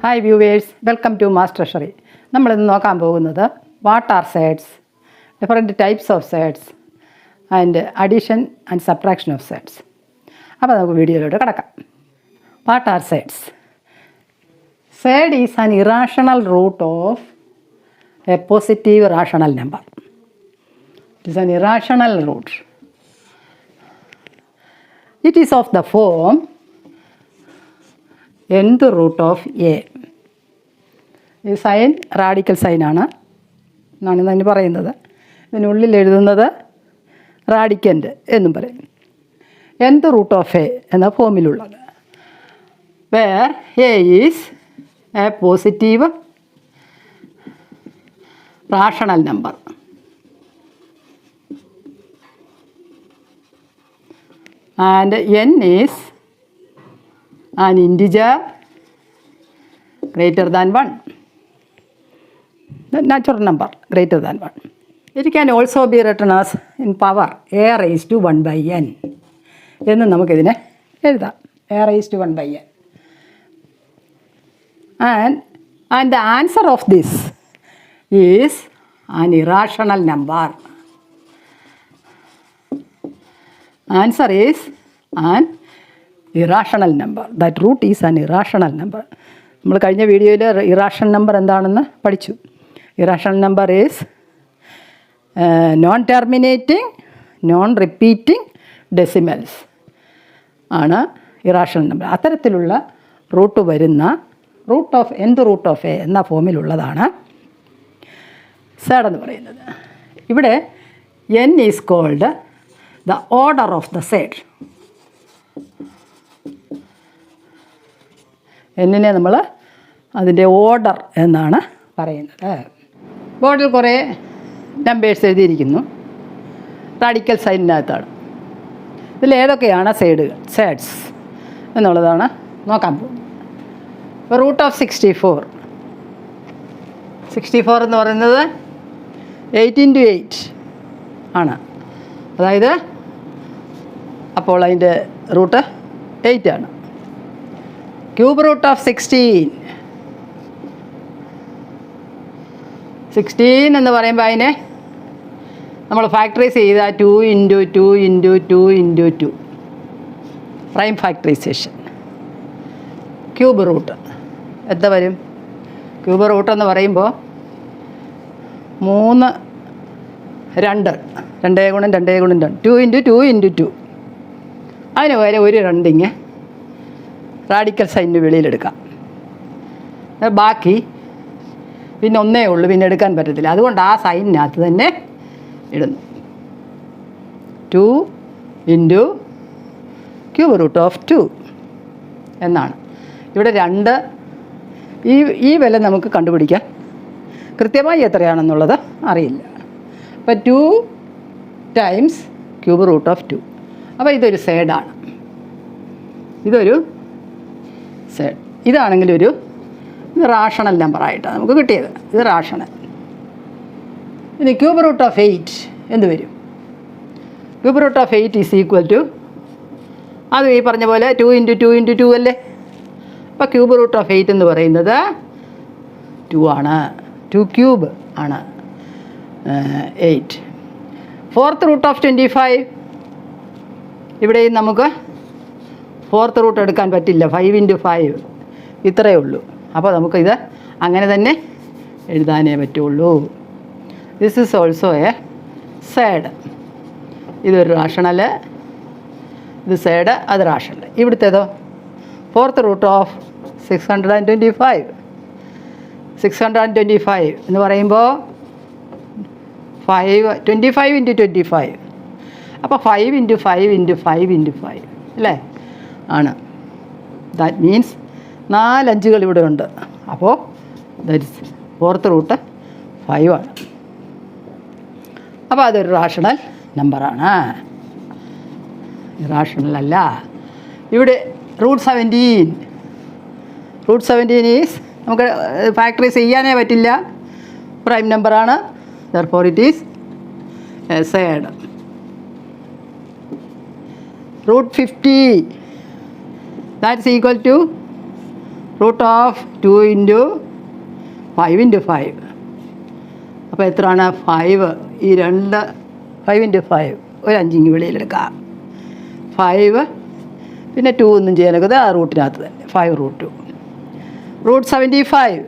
Hi viewers, welcome to maths treasury. നമ്മളിന്ന് നോക്കാൻ പോകുന്നത് what are surds, different types of surds and addition and subtraction of surds. അപ്പോൾ നമുക്ക് വീഡിയോയിലോട്ട് കിടക്കാം. What are surds? Surd is an irrational root of a positive rational number. It is an irrational root. It is of the form nth root of a. ഈ sign radical സൈനാണ് എന്നാണ് ഇതിന് പറയുന്നത്. ഇതിനുള്ളിൽ എഴുതുന്നത് റാഡിക്കൻ്റ് എന്നും പറയും. nth റൂട്ട് ഓഫ് എ എന്ന ഫോമിലുള്ളത്. Where a is a positive rational number. And n is an integer greater than 1, the natural number greater than 1. It can also be written as in power a raised to 1 by n എന്ന് നമുക്കിതിനെ എഴുതാം. a raised to 1 by n. And the answer of this is an irrational number. Answer is an irrational number. That root is an irrational number. നമ്മൾ കഴിഞ്ഞ വീഡിയോയിൽ irrational number എന്താണെന്ന് പഠിച്ചു. Irrational number is non terminating, non repeating decimals ആണ് irrational number. അത്തരത്തിലുള്ള root വരുന്ന root of nth root of a എന്ന ഫോമിലുള്ളതാണ് സൈഡ് എന്ന് പറയുന്നത്. ഇവിടെ n is called the order of the side. എന്നിനെ നമ്മൾ അതിൻ്റെ ഓർഡർ എന്നാണ് പറയുന്നത്. ബോർഡിൽ കുറേ നമ്പേഴ്സ് എഴുതിയിരിക്കുന്നു. റാഡിക്കൽ സൈനിനകത്താണ്. ഇതിലേതൊക്കെയാണ് സൈഡ്സ് എന്നുള്ളതാണ് നോക്കാൻ പോകുന്നത്. ഇപ്പോൾ റൂട്ട് ഓഫ് 64 എന്ന് പറയുന്നത് 8 × 8 ആണ്. അതായത് അപ്പോൾ അതിൻ്റെ റൂട്ട് 8 ആണ്. ക്യൂബ് റൂട്ട് ഓഫ് 16 എന്ന് പറയുമ്പോൾ അതിനെ നമ്മൾ ഫാക്ടറൈസ് ചെയ്താൽ 2 × 2 × 2 × 2 പ്രൈം ഫാക്ടറൈസേഷൻ. ക്യൂബ് റൂട്ട് എത്ര വരും? ക്യൂബ് റൂട്ട് എന്ന് പറയുമ്പോൾ 3 2 2 × 2 × 2 2 × 2 × 2. അതിന് വരെ ഒരു 2 റാഡിക്കൽ സൈനിന് വെളിയിലെടുക്കാം. ബാക്കി പിന്നെ ഒന്നേ ഉള്ളൂ, പിന്നെ എടുക്കാൻ പറ്റത്തില്ല. അതുകൊണ്ട് ആ സൈനിനകത്ത് തന്നെ ഇടുന്നു. 2 × ക്യൂബ് റൂട്ട് ഓഫ് 2 എന്നാണ്. ഇവിടെ 2 ഈ വില നമുക്ക് കണ്ടുപിടിക്കാം. കൃത്യമായി എത്രയാണെന്നുള്ളത് അറിയില്ല. അപ്പോൾ 2 ടൈംസ് ക്യൂബ് റൂട്ട് ഓഫ് 2. അപ്പോൾ ഇതൊരു സൈഡാണ്. ഇതൊരു സൈഡ്. ഇതാണെങ്കിൽ ഒരു റാഷണൽ നമ്പറായിട്ടാണ് നമുക്ക് കിട്ടിയത്. ഇത് റാഷണൽ. ഇനി ക്യൂബ് റൂട്ട് ഓഫ് 8 എന്ത് വരും? Cube root of 8 is equal to, അത് ഈ പറഞ്ഞ പോലെ 2 × 2 × 2 അല്ലേ. അപ്പോൾ ക്യൂബ് റൂട്ട് ഓഫ് 8 എന്ന് പറയുന്നത് 2 ആണ്. 2 ക്യൂബ് ആണ് 8. 4th root of 25. ഇവിടെയും നമുക്ക് 4th റൂട്ട് എടുക്കാൻ പറ്റില്ല. 5 × 5 ഇത്രയേ ഉള്ളൂ. അപ്പോൾ നമുക്കിത് അങ്ങനെ തന്നെ എഴുതാനേ പറ്റുള്ളൂ. This is also a surd. ഇതൊരു റാഷണൽ, ഇത് സൈഡ്, അത് റാഷണൽ. ഇവിടുത്തേതോ 4th റൂട്ട് ഓഫ് 625. 625 എന്ന് പറയുമ്പോൾ 25 × 25. അപ്പോൾ 5 × 5 × 5 × 5 അല്ലേ ആണ്. ദാറ്റ് മീൻസ് 4 5 ഇവിടെ ഉണ്ട്. അപ്പോൾ ദാറ്റ് ഇസ് 4th റൂട്ട് 5 ആണ്. അപ്പോൾ അതൊരു റാഷണൽ നമ്പറാണ്. റാഷണൽ അല്ല. ഇവിടെ റൂട്ട് 17 ഈസ് നമുക്ക് ഫാക്ടറൈസ് ചെയ്യാനേ പറ്റില്ല. പ്രൈം നമ്പറാണ്. therefore it is a side. Root 50, that is equal to root of 2 into 5 into 5. അപ്പോൾ എത്രയാണ് 5? ഈ 5 ഇൻറ്റു 5 ഒരു 5 ഇങ്ങ് വെളിയിലെടുക്കാം. 5 പിന്നെ 2 ഒന്നും ചെയ്യാനൊക്കെ ആ റൂട്ടിനകത്ത് തന്നെ 5 റൂട്ട് 2. റൂട്ട് 75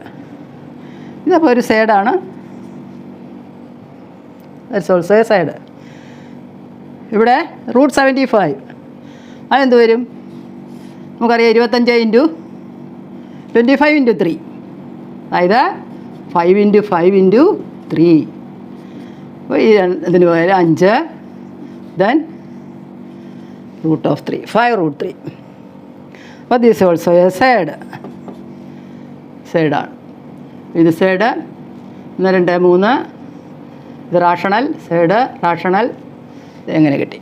ഇതപ്പോൾ ഒരു സൈഡാണ്. That's also a side. ഇവിടെ റൂട്ട് 75 അതെന്ത് വരും? നമുക്കറിയാം 25 ഇൻറ്റു 25 ഇൻറ്റു 3, അതായത് 5 ഇൻറ്റു 5 ഇൻറ്റു 3. അപ്പോൾ ഈ ഇതിന് പകരം 5 ദെൻ റൂട്ട് ഓഫ് 3, 5 റൂട്ട് 3. അപ്പോൾ ദിസ് ഓൾസോ എ സൈഡാണ്. ഇത് സൈഡ് 1 2 3. ഇത് റാഷണൽ സൈഡ്, റാഷണൽ. എങ്ങനെ കിട്ടി?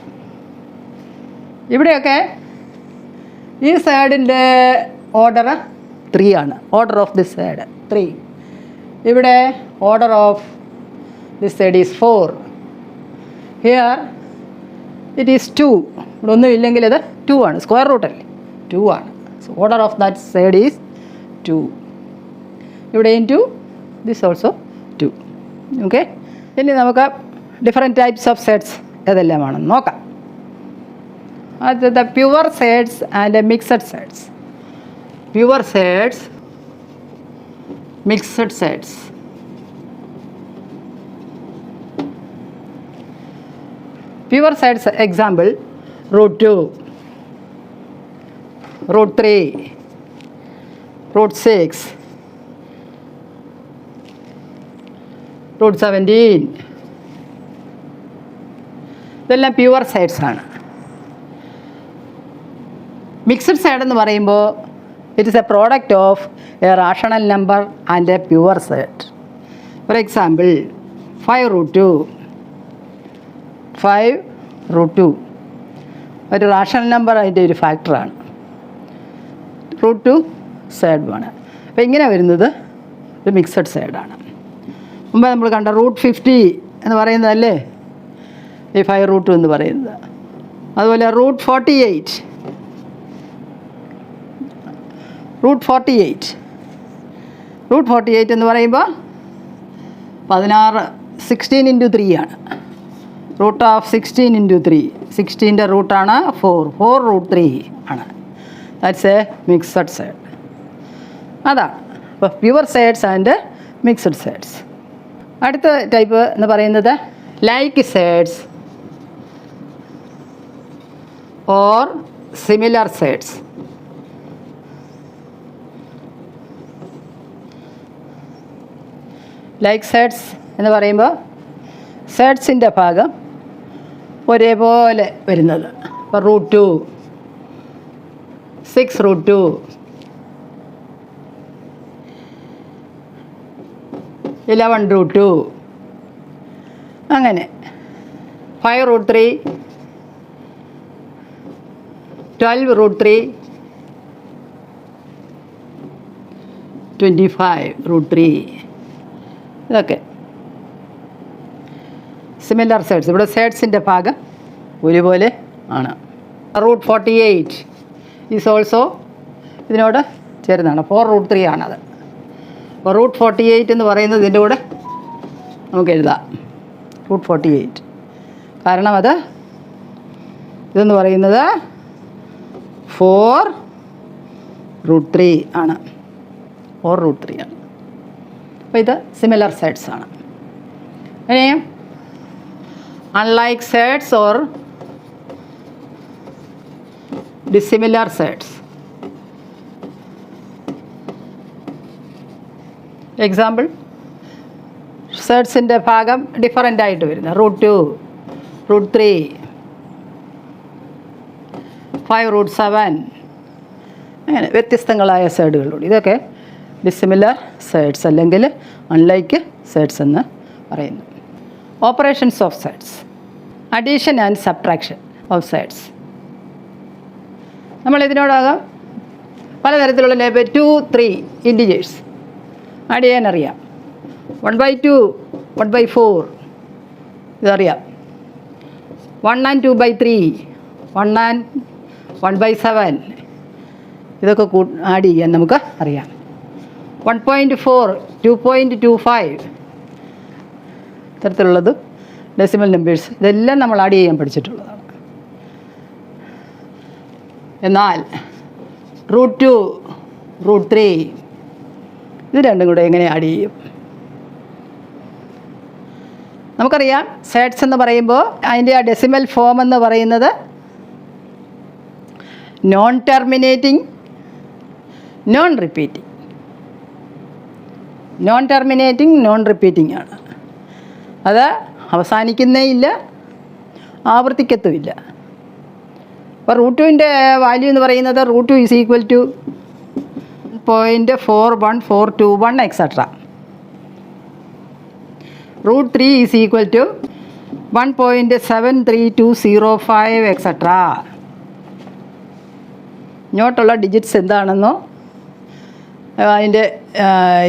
ഇവിടെയൊക്കെ ഈ സൈഡിൻ്റെ ഓർഡർ 3 ആണ്. Order of this side 3. ഇവിടെ order of this side is 4. Here it is 2. ഇവിടെ ഒന്നും ഇല്ലെങ്കിൽ ഇത് 2 ആണ്. സ്ക്വയർ റൂട്ടല്ലേ, 2 ആണ്. So order of that surd is 2. ഇവിടെ ഇൻറ്റു ദിസ് ഓൾസോ 2. ഓക്കെ. ഇനി നമുക്ക് ഡിഫറെൻറ്റ് ടൈപ്സ് ഓഫ് സെറ്റ്സ് ഏതെല്ലാമാണെന്ന് നോക്കാം. അത് the pure surds and mixed surds. Pure surds, mixed surds. Pure surds example root 2, root 3, root 6, root 17. ഇതെല്ലാം pure surds ആണ്. Mixed surd എന്ന് പറയുമ്പോൾ it is a product of a rational number and a pure surd. For example 5 root 2, 5 root 2 ഒരു rational number, അതിൻ്റെ ഒരു ഫാക്ടറാണ്. Root 2 സൈഡുമാണ്. അപ്പോൾ ഇങ്ങനെ വരുന്നത് ഒരു മിക്സഡ് സൈഡാണ്. മുമ്പ് നമ്മൾ കണ്ട റൂട്ട് 50 എന്ന് പറയുന്നതല്ലേ ഈ 5 റൂട്ട് 2 എന്ന് പറയുന്നത്. അതുപോലെ റൂട്ട് 48, റൂട്ട് 48 എന്ന് പറയുമ്പോൾ 16 ഇൻറ്റു 3 ആണ്. റൂട്ട് ഓഫ് 16 ഇൻറ്റു 3, 16ൻ്റെ റൂട്ടാണ് 4 റൂട്ട് 3 ആണ്. That's A mixed side. അതാണ് അപ്പോൾ pure sides and mixed sides. അടുത്ത ടൈപ്പ് എന്ന് പറയുന്നത് like sides or similar sides. Like sides എന്ന് പറയുമ്പോൾ സൈഡ്സിൻ്റെ ഭാഗം ഒരേപോലെ വരുന്നത്. ഇപ്പോൾ റൂട്ട് 2, 6 റൂട്ട് 2, 11 റൂട്ട് 2, അങ്ങനെ 5 റൂട്ട് 3, 12 റൂട്ട് 3, 25 റൂട്ട് 3. ഇതൊക്കെ സിമിലർ സൈഡ്സ്. ഇവിടെ സൈഡ്സിൻ്റെ ഭാഗം ഒരുപോലെ ആണ്. റൂട്ട് 48 ഈസ് ഓൾസോ ഇതിനോട് ചേരുന്നതാണ്. 4 റൂട്ട് 3 ആണത്. അപ്പോൾ റൂട്ട് 48 എന്ന് പറയുന്നത് ഇതിൻ്റെ കൂടെ നമുക്ക് എഴുതാം, റൂട്ട് 48. കാരണം അത് ഇതെന്ന് പറയുന്നത് 4 റൂട്ട് 3 ആണ്. 4 റൂട്ട് 3 ആണ്. അപ്പോൾ ഇത് സിമിലർ സൈഡ്സ് ആണ്. ഇനി unlike sides or dissimilar sides. Example സൈഡ്സിൻ്റെ ഭാഗം ഡിഫറൻ്റ് ആയിട്ട് വരുന്നത് റൂട്ട് 2, റൂട്ട് 3, 5 റൂട്ട് 7, അങ്ങനെ വ്യത്യസ്തങ്ങളായ സൈഡുകളുണ്ട്. ഇതൊക്കെ ഡിസിമിലർ സൈഡ്സ് അല്ലെങ്കിൽ അൺലൈക്ക് സൈഡ്സ് എന്ന് പറയുന്നു. Operations of sides, addition and subtraction of sides. നമ്മളിതിനോടകം പലതരത്തിലുള്ള 2, 3 ഇൻറ്റിജേഴ്സ് ആഡ് ചെയ്യാനറിയാം. 1/2, 1/4 ഇതറിയാം. 1 and 2/3, 1 and 1/7 ഇതൊക്കെ ആഡ് ചെയ്യാൻ നമുക്ക് അറിയാം. 1.4, 2.25 ഇത്തരത്തിലുള്ളത് ഡെസിമൽ നമ്പേഴ്സ് ഇതെല്ലാം നമ്മൾ ആഡ് ചെയ്യാൻ പഠിച്ചിട്ടുള്ളതാണ്. എന്നാൽ √2, √3 ഇത് രണ്ടും കൂടെ എങ്ങനെ ആഡ് ചെയ്യും? നമുക്കറിയാം സെറ്റ്സ് എന്ന് പറയുമ്പോൾ അതിൻ്റെ ആ ഡെസിമൽ ഫോം എന്ന് പറയുന്നത് non terminating, non repeating. Non terminating, non repeating ആണ്. അത് അവസാനിക്കുന്നേ ഇല്ല, ആവർത്തിക്കത്തുമില്ല. അപ്പോൾ √2ൻ്റെ വാല്യൂ എന്ന് പറയുന്നത് √2 is equal to 0.41421 etcetera. √3 is equal to 1.73205 etcetera. ഇങ്ങോട്ടുള്ള ഡിജിറ്റ്സ് എന്താണെന്നോ അതിൻ്റെ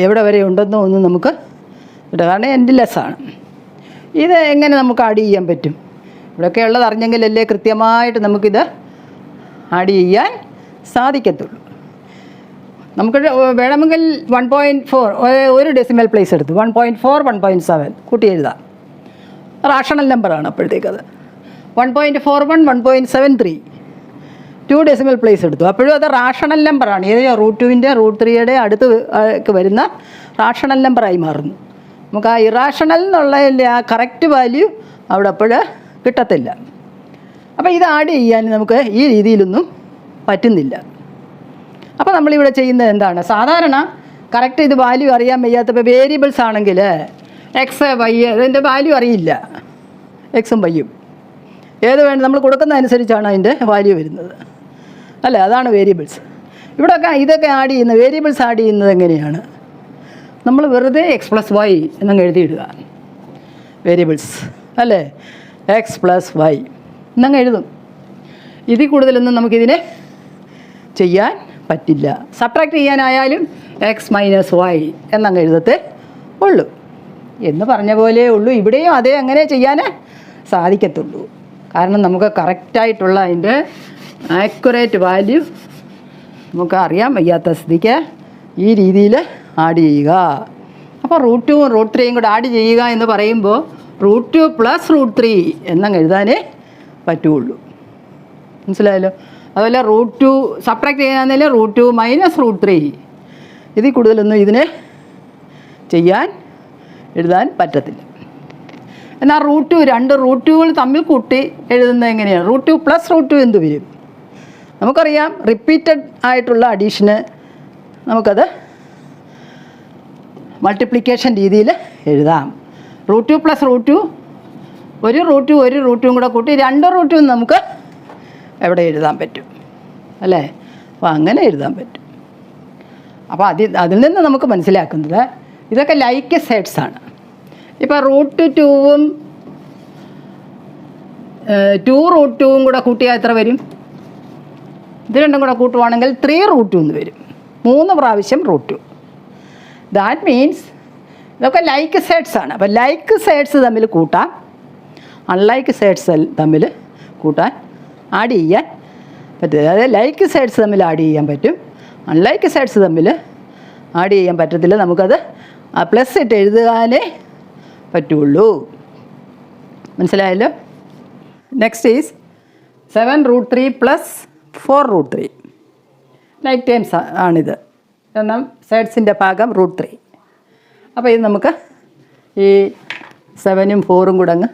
എവിടെ വരെ ഉണ്ടെന്നോ ഒന്നും നമുക്ക് കാരണം എൻഡ്ലെസ് ആണ്. ഇത് എങ്ങനെ നമുക്ക് ആഡ് ചെയ്യാൻ പറ്റും? ഇവിടെയൊക്കെ ഉള്ളത് അറിഞ്ഞെങ്കിലല്ലേ കൃത്യമായിട്ട് നമുക്കിത് ആഡ് ചെയ്യാൻ സാധിക്കത്തുള്ളൂ. നമുക്ക് വേണമെങ്കിൽ 1.4 ഒരു ഡെസിമൽ പ്ലേസ് എടുത്ത് 1.4, 1.7 കൂട്ടി എഴുതാം. റാഷണൽ നമ്പറാണ് അപ്പോഴത്തേക്കത്. 1.41, 1.73 2 ഡെസിമൽ പ്ലേസ് എടുത്തു. അപ്പോഴും അത് റാഷണൽ നമ്പറാണ്. ഏത് √2ൻ്റെ √3യുടെ അടുത്ത് വരുന്ന റാഷണൽ നമ്പറായി മാറുന്നു. നമുക്ക് ആ ഇറാഷണൽ എന്നുള്ള ആ കറക്റ്റ് വാല്യൂ അവിടെ അപ്പോൾ കിട്ടത്തില്ല. അപ്പോൾ ഇത് ആഡ് ചെയ്യാൻ നമുക്ക് ഈ രീതിയിലൊന്നും പറ്റുന്നില്ല. അപ്പോൾ നമ്മളിവിടെ ചെയ്യുന്നത് എന്താണ്? സാധാരണ കറക്റ്റ് ഇത് വാല്യൂ അറിയാൻ വയ്യാത്തപ്പോൾ വേരിയബിൾസ് ആണെങ്കിൽ എക്സ് വൈ അതിൻ്റെ വാല്യൂ അറിയില്ല. എക്സും വൈയും ഏത് വേണം നമ്മൾ കൊടുക്കുന്നതനുസരിച്ചാണ് അതിൻ്റെ വാല്യൂ വരുന്നത് അല്ലേ? അതാണ് വേരിയബിൾസ്. ഇവിടെയൊക്കെ ഇതൊക്കെ ആഡ് ചെയ്യുന്നത് വേരിയബിൾസ് ആഡ് ചെയ്യുന്നത് എങ്ങനെയാണ്? നമ്മൾ വെറുതെ x+y എന്നങ്ങ് എഴുതിയിടുക. വേരിയബിൾസ് അല്ലേ? x+y എന്നങ്ങ് എഴുതും. ഇതിൽ കൂടുതലൊന്നും നമുക്കിതിനെ ചെയ്യാൻ പറ്റില്ല. സബ്ട്രാക്ട് ചെയ്യാനായാലും x - y എന്നങ്ങ് എഴുതത്തേ ഉള്ളൂ. എന്ന് പറഞ്ഞ പോലെ ഉള്ളൂ. ഇവിടെയും അതേ അങ്ങനെ ചെയ്യാൻ സാധിക്കത്തുള്ളൂ. കാരണം നമുക്ക് കറക്റ്റായിട്ടുള്ള അതിൻ്റെ ആക്യുറേറ്റ് വാല്യൂ നമുക്ക് അറിയാൻ വയ്യാത്ത സ്ഥിതിക്ക് ഈ രീതിയിൽ ആഡ് ചെയ്യുക. അപ്പോൾ √2ഉം √3യും കൂടെ ആഡ് ചെയ്യുക എന്ന് പറയുമ്പോൾ √2 + √3 എന്നങ്ങ് എഴുതാനേ പറ്റുള്ളൂ. മനസ്സിലായല്ലോ? അതുപോലെ √2 സബ്ട്രാക്ട് ചെയ്യാന്നേലും √2 - √3 ഇതിൽ കൂടുതലൊന്നും ഇതിനെ ചെയ്യാൻ എഴുതാൻ പറ്റത്തില്ല. എന്നാൽ √2 രണ്ട് √2കൾ തമ്മിൽ കൂട്ടി എഴുതുന്നത് എങ്ങനെയാണ്? √2 + √2 എന്ത് വരും? നമുക്കറിയാം റിപ്പീറ്റഡ് ആയിട്ടുള്ള അഡീഷന് നമുക്കത് മൾട്ടിപ്ലിക്കേഷൻ രീതിയിൽ എഴുതാം. √2 + √2 ഒരു √2ഉം കൂടെ കൂട്ടി 2 √2 നമുക്ക് എവിടെ എഴുതാൻ പറ്റും അല്ലേ? അപ്പോൾ അങ്ങനെ എഴുതാൻ പറ്റും. അപ്പോൾ അതിൽ നിന്ന് നമുക്ക് മനസ്സിലാക്കുന്നത് ഇതൊക്കെ ലൈക്ക് സെറ്റ്സ് ആണ്. ഇപ്പോൾ √2ഉം 2 √2ഉം കൂടെ കൂട്ടിയാൽ എത്ര വരും? ഇത് രണ്ടും കൂടെ കൂട്ടുവാണെങ്കിൽ 3 √2 എന്ന് വരും. 3 പ്രാവശ്യം √2. ദാറ്റ് മീൻസ് ഇതൊക്കെ ലൈക്ക് സെറ്റ്സ് ആണ്. അപ്പോൾ ലൈക്ക് സെറ്റ്സ് തമ്മിൽ കൂട്ടാം, അൺലൈക്ക് സെറ്റ്സ് തമ്മിൽ കൂട്ടാൻ ആഡ് ചെയ്യാൻ പറ്റില്ല. അതായത് ലൈക്ക് സെറ്റ്സ് തമ്മിൽ ആഡ് ചെയ്യാൻ പറ്റും, അൺലൈക്ക് സെറ്റ്സ് തമ്മിൽ ആഡ് ചെയ്യാൻ പറ്റത്തില്ല. നമുക്കത് പ്ലസ് ഇട്ട് എഴുതാനേ പറ്റുള്ളൂ. മനസ്സിലായല്ലോ? നെക്സ്റ്റ് ഈസ് 7 √3 + 4 √3 ലൈക്ക് ടേംസ് ആണിത്. കാരണം സെറ്റ്സിൻ്റെ ഭാഗം √3. അപ്പോൾ ഇത് നമുക്ക് ഈ 7ഉം 4ഉം കൂടെ അങ്ങ്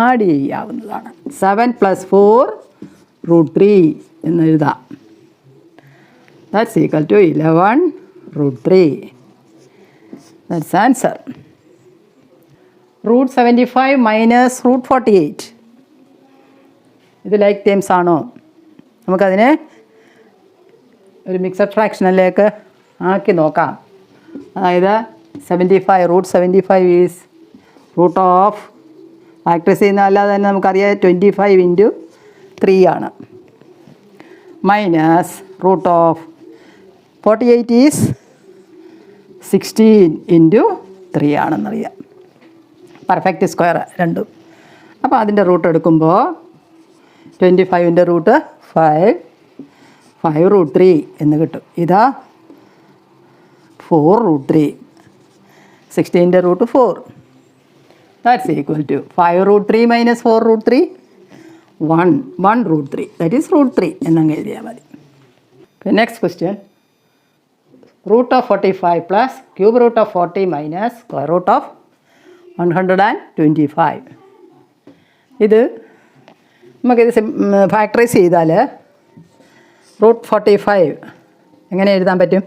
ആഡ് ചെയ്യാവുന്നതാണ്. 7 + 4 √3 എന്ന് എഴുതാം. That's equal to 11 √3. That's answer. √75 - √48 ഇത് ലൈക്ക് ടേംസ് ആണോ? നമുക്കതിനെ ഒരു മിക്സഡ് ഫ്രാക്ഷനിലേക്ക് ആക്കി നോക്കാം. അതായത് 75 √75 ഈസ് √ ഫാക്ടറൈസ് ചെയ്യുന്ന അല്ലാതെ തന്നെ നമുക്കറിയാം 25 × 3 ആണ്. Minus √48 is 16 × 3 ആണെന്നറിയാം. പെർഫെക്റ്റ് സ്ക്വയർ രണ്ടും. അപ്പോൾ അതിൻ്റെ റൂട്ട് എടുക്കുമ്പോൾ 25ൻ്റെ റൂട്ട് 5, 5√3 എന്ന് കിട്ടും. ഇതാ 4√3. 16ൻ്റെ root 4. That's equal to 5√3 minus 4√3 1√3. That is √3 എന്നങ്ങ് എഴുതിയാൽ മതി. Next question. Root of 45 plus cube root of 40 minus square root of 125. ഇത് നമുക്കിത് ഫാക്ടറൈസ് ചെയ്താൽ √45 എങ്ങനെ എഴുതാൻ പറ്റും?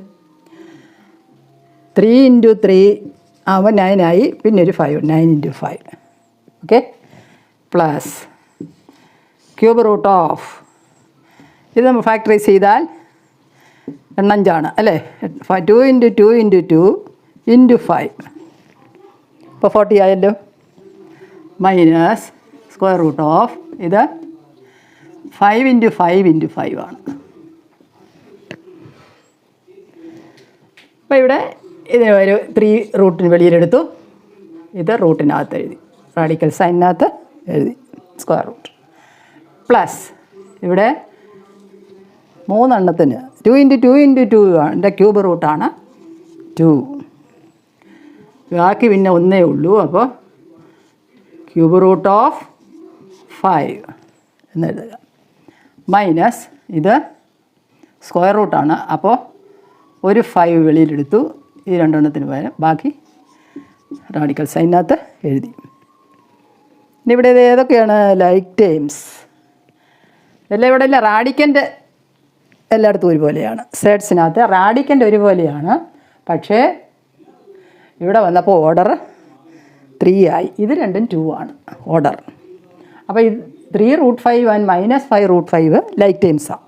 3 × 3 ആവുമ്പോൾ 9 ആയി, പിന്നെ ഒരു 5, 9 × 5. Okay. Plus cube root of, ഇത് നമ്മൾ ഫാക്ടറൈസ് ചെയ്താൽ 5 അല്ലേ? 2 × 2 × 2 × 5. ഇപ്പോൾ 40 ആയല്ലോ. മൈനസ് സ്ക്വയർ റൂട്ട് ഓഫ്, ഇത് 5 × 5 × 5 ആണ്. അപ്പോൾ ഇവിടെ ഇതിന് ഒരു 3 റൂട്ടിന് വെളിയിലെടുത്തു. ഇത് റൂട്ടിനകത്ത് എഴുതി, റാഡിക്കൽ സൈനിനകത്ത് എഴുതി സ്ക്വയർ റൂട്ട്. പ്ലസ് ഇവിടെ 3 എണ്ണത്തിന് 2 × 2 × 2 ൻ്റെ ക്യൂബ് റൂട്ടാണ് 2. ബാക്കി പിന്നെ ഒന്നേ ഉള്ളൂ. അപ്പോൾ ക്യൂബ് റൂട്ട് ഓഫ് 5 എന്നെഴുതുക. മൈനസ് ഇത് സ്ക്വയർ റൂട്ടാണ്. അപ്പോൾ ഒരു 5 വെളിയിലെടുത്തു. ഈ 2 എണ്ണത്തിന് പകരം ബാക്കി റാഡിക്കൽ സൈനിനകത്ത് എഴുതി. ഇനി ഇവിടെ ഇത് ഏതൊക്കെയാണ് ലൈക്ക് ടേംസ്? ഇതെല്ലാം ഇവിടെ ഇല്ല. റാഡിക്കൻ്റ് എല്ലായിടത്തും ഒരുപോലെയാണ്. സൈഡ്സിനകത്ത് റാഡിക്കൻ്റ് ഒരുപോലെയാണ്. പക്ഷേ ഇവിടെ വന്നപ്പോൾ ഓർഡർ 3 ആയി. ഇത് രണ്ടും 2 ആണ് ഓർഡർ. അപ്പോൾ ഇത് 3√5 ആൻഡ് മൈനസ് 5√5 ലൈക്ക് ടേംസാണ്.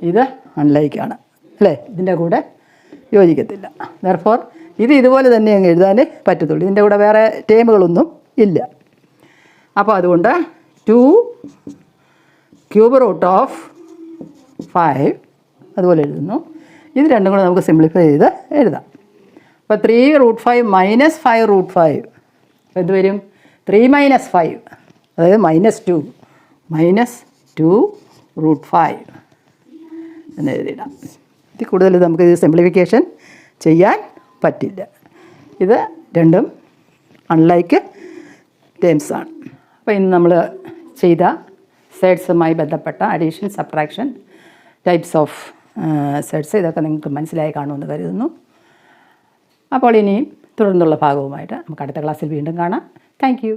ഇത് അൺലൈക്കാണ് അല്ലേ? ഇതിൻ്റെ കൂടെ യോജിക്കത്തില്ല. ദെർഫോർ ഇത് ഇതുപോലെ തന്നെ അങ്ങ് എഴുതാനേ പറ്റത്തുള്ളൂ. ഇതിൻ്റെ കൂടെ വേറെ ടേമുകളൊന്നും ഇല്ല. അപ്പോൾ അതുകൊണ്ട് 2 ക്യൂബ് റൂട്ട് ഓഫ് 5 അതുപോലെ എഴുതുന്നു. ഇത് രണ്ടും കൂടെ നമുക്ക് സിംപ്ലിഫൈ ചെയ്ത് എഴുതാം. അപ്പോൾ 3√5 മൈനസ് 5√5 എന്ത് വരും? 3 - 5, അതായത് -2 -2√5 എന്ന് എഴുതിയിടാം. ഇതിൽ കൂടുതൽ നമുക്കിത് സിംപ്ലിഫിക്കേഷൻ ചെയ്യാൻ പറ്റില്ല. ഇത് രണ്ടും അൺലൈക്ക് ടേംസാണ്. അപ്പോൾ ഇന്ന് നമ്മൾ ചെയ്ത സൈഡ്സുമായി ബന്ധപ്പെട്ട addition, subtraction, types of surds ഇതൊക്കെ നിങ്ങൾക്ക് മനസ്സിലായി കാണുമെന്ന് കരുതുന്നു. അപ്പോൾ ഇനിയും തുടർന്നുള്ള ഭാഗവുമായിട്ട് നമുക്ക് അടുത്ത ക്ലാസ്സിൽ വീണ്ടും കാണാം. Thank you.